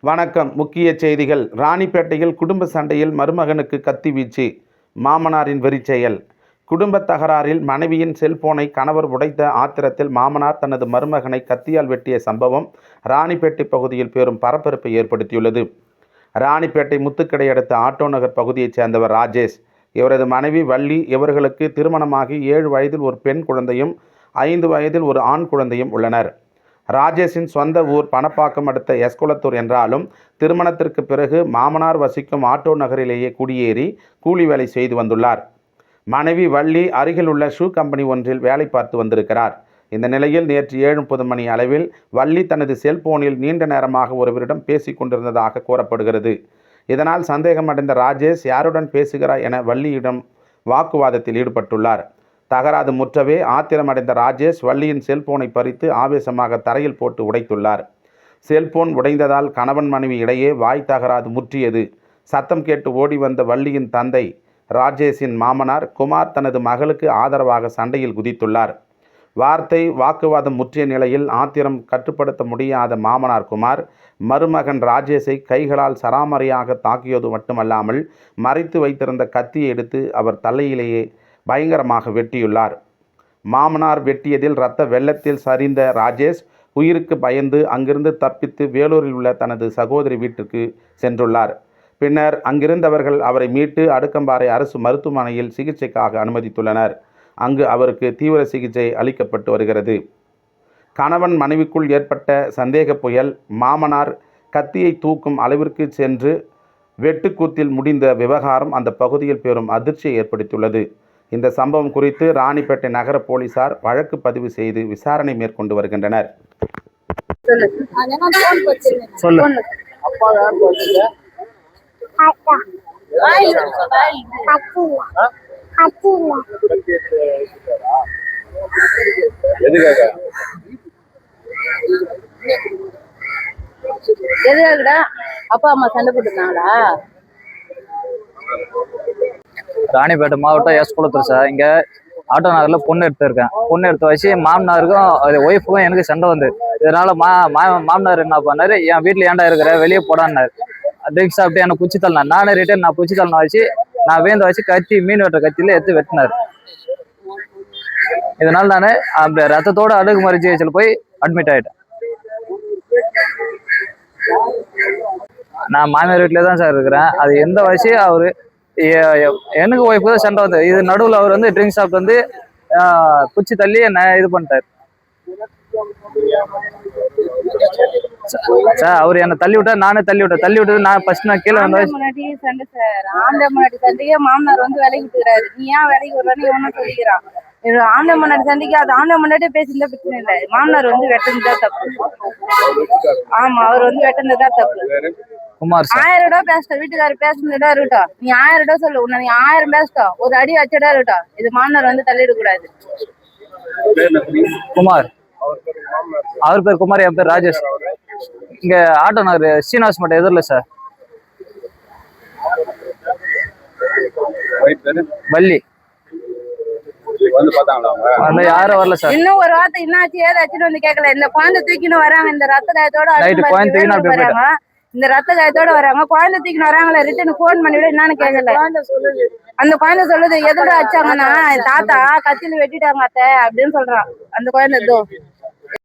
வணக்கம். முக்கிய செய்திகள். ராணிப்பேட்டையில் குடும்ப சண்டையில் மருமகனுக்கு கத்தி வீச்சு, மாமனாரின் வெறிச்செயல். குடும்ப தகராறில் மனைவியின் செல்போனை கணவர் உடைத்த ஆத்திரத்தில் மாமனார் தனது மருமகனை கத்தியால் வெட்டிய சம்பவம் ராணிப்பேட்டை பகுதியில் பெரும் பரபரப்பை ஏற்படுத்தியுள்ளது. ராணிப்பேட்டை முத்துக்கடை அடுத்த ஆட்டோ நகர் பகுதியைச் சேர்ந்தவர் ராஜேஷ். இவரது மனைவி வள்ளி. இவர்களுக்கு திருமணமாகி 7 வயதில் ஒரு பெண் குழந்தையும் 5 வயதில் ஒரு ஆண் குழந்தையும் உள்ளனர். ராஜேஷின் சொந்த ஊர் பணப்பாக்கம் அடுத்த எஸ்குளத்தூர் என்றாலும் திருமணத்திற்கு பிறகு மாமனார் வசிக்கும் ஆட்டோ நகரிலேயே குடியேறி கூலி வேலை செய்து வந்துள்ளார். மனைவி வள்ளி அருகில் உள்ள ஷூ கம்பெனி ஒன்றில் வேலை பார்த்து வந்திருக்கிறார். இந்த நிலையில் நேற்று 7:30 மணி அளவில் வள்ளி தனது செல்போனில் நீண்ட நேரமாக ஒருவரிடம் பேசிக் கொண்டிருந்ததாக கூறப்படுகிறது. இதனால் சந்தேகமடைந்த ராஜேஷ் யாருடன் பேசுகிறார் என வள்ளியிடம் வாக்குவாதத்தில் ஈடுபட்டுள்ளார். தகராறு முற்றவே ஆத்திரமடைந்த ராஜேஷ் வள்ளியின் செல்போனை பறித்து ஆவேசமாக தரையில் போட்டு உடைத்துள்ளார். செல்போன் உடைந்ததால் கணவன் மனைவி இடையே வாய் தகராறு முற்றியது. சத்தம் கேட்டு ஓடி வந்த வள்ளியின் தந்தை ராஜேஷின் மாமனார் குமார் தனது மகளுக்கு ஆதரவாக சண்டையில் குதித்துள்ளார். வாக்குவாதம் முற்றிய நிலையில் ஆத்திரம் கட்டுப்படுத்த முடியாத மாமனார் குமார் மருமகன் ராஜேஷை கைகளால் சராமரியாக தாக்கியது மட்டுமல்லாமல் மறைத்து வைத்திருந்த கத்தியை எடுத்து அவர் தலையிலேயே பயங்கரமாக வெட்டியுள்ளார். மாமனார் வெட்டியதில் இரத்த வெள்ளத்தில் சரிந்த ராஜேஷ் உயிருக்கு பயந்து அங்கிருந்து தப்பித்து வேலூரில் உள்ள தனது சகோதரி வீட்டுக்கு சென்றுள்ளார். பின்னர் அங்கிருந்தவர்கள் அவரை மீட்டு அடுக்கம்பாறை அரசு மருத்துவமனையில் சிகிச்சைக்காக அனுமதித்துள்ளனர். அங்கு அவருக்கு தீவிர சிகிச்சை அளிக்கப்பட்டு வருகிறது. கணவன் மனைவிக்குள் ஏற்பட்ட சந்தேக புயல் மாமனார் கத்தியை தூக்கும் அளவிற்கு சென்று வெட்டுக்கூத்தில் முடிந்த விவகாரம் அந்த பகுதியில் பெரும் அதிர்ச்சியை ஏற்படுத்தியுள்ளது. இந்த சம்பவம் குறித்து ராணிப்பேட்டை நகர போலீசார் வழக்கு பதிவு செய்து விசாரணை மேற்கொண்டு வருகின்றனர். எதுக்காகடா அப்பா அம்மா சண்டை போட்டுருக்காங்களா? ராணிப்பேட்டை மாவட்டம் எஸ்குளத்தூர் சார். இங்கே ஆட்டோ நகரில் பொண்ணு எடுத்திருக்கேன். பொண்ணு எடுத்து வச்சு மாமனாருக்கும் ஒய்ஃபுக்கும் எனக்கு சண்டை வந்து இதனால மாமனார் என்ன பண்ணாரு, என் வீட்டில் ஏன்டா இருக்கிற வெளியே போடான்னாரு. ட்ரிங்க்ஸ் சாப்பிட்டு எனக்கு குச்சி தள்ளனா நானே ரிட்டர்ன் நான் குச்சி தள்ளனா வச்சு நான் வேந்த வச்சு கத்தி மீன் வெட்டுற கத்தியில எடுத்து வெட்டினார். இதனால நான் அந்த ரத்தத்தோட அடக்குமுறை ஜிஹெச்சில் போய் அட்மிட் ஆகிட்டேன். நான் மாமியார் வீட்டிலே தான் சார் இருக்கிறேன். அது எந்த வயசு அவரு எனக்கு ஒய்ஃபு தான் சண்டை வந்தது. இது நடுவில் அவர் வந்து ட்ரிங்க்ஸ் சாப்பிட்டு வந்து குச்சி தள்ளி நான் இது பண்ணிட்டார் சார். அவர் என்னை தள்ளி விட்டா நானே தள்ளி விட்டு நான் ஃபர்ஸ்ட் நான் கீழே வந்தேன். சண்டை சார். ஆண்ட முன்னாடி சண்டையே மாமனார் வந்து விலைக்கு விட்டுக்கிறாரு. நீ ஏன் விலைக்கு விடுறன்னு இவனும் சொல்லிக்கிறான். ஆண்ட முன்னாடி சண்டைக்கு அது ஆண்ட முன்னாடியே பேசியிருந்தா பிரச்சனை இல்லை. மாமனார் வந்து வெட்டினதுதான் தப்பு. ஆமா, அவர் வந்து வெட்டினதுதான் தப்பு. குமார் 1000 ரூபாய் பேசிட்டோம். வீட்டுக்காரர் பேசுனதா இருக்கட்டும். நீ 1000 ரூபாய் சொல்லு. உன்னை நீ 1000 பேசிட்டோம். ஒரு அடி வச்சடா இருக்கட்டும். இது மாமனார் வந்து தள்ளிட கூடாது. குமார், அவர் பேர் குமார், என் பேர் ராஜேஷ். இங்க ஆட்டோ நகர் சீனிவாஸ் மட்டும் எதிரில் சார். வள்ளி யாரும் வரல சார். இன்னும் ஒரு வார்த்தை என்னாச்சு ஏதாச்சுன்னு வந்து கேட்கல. இந்த குழந்தை தூக்கின்னு வராங்க. இந்த ரத்த காயத்தோட வராங்க. இந்த ரத்த காயத்தோட வராங்க. குழந்தை தூக்கின்னு வராங்களா ரிட்டர்ன் போன் பண்ணிவிட என்னன்னு கேட்கல. அந்த குழந்தை சொல்லுது எதோட வச்சாங்கன்னா தாத்தா கத்தியில வெட்டிட்டாங்க அத்தை அப்படின்னு சொல்றான் அந்த குழந்தை.